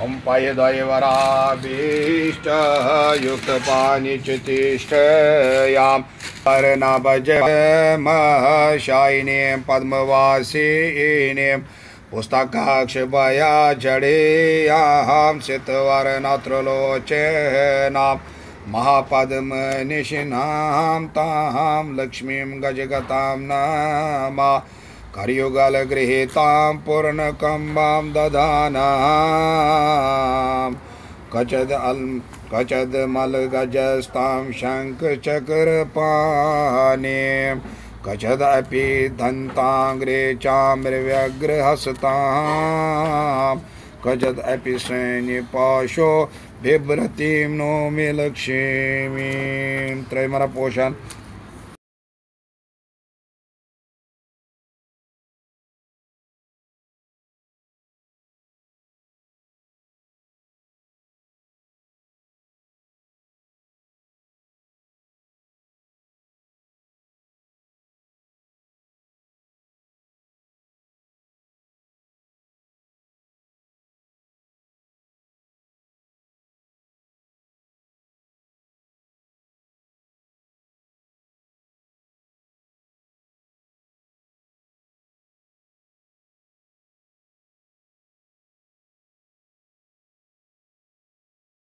कम्पयद्वयवराभीष्टयुक्तपानिचितिष्ठयां कर्णभजमशायिनीं पद्मवासिनीं पुस्तकाक्षभया जडेयां सितवर्णत्रलोचनां महापद्मनिशिनां तां लक्ष्मीं गजगतां नमः करयुगलगृहीतां पूर्णकम्बां दधानां कचदमलगजस्तां शङ्खचक्रपाणिं कचदपि दन्ताङ्ग्रे चाम्रव्यग्रहस्तां कचदपि सैन्यपाशो बिभ्रतीं नौमि लक्ष्मीं त्रयमरपोषण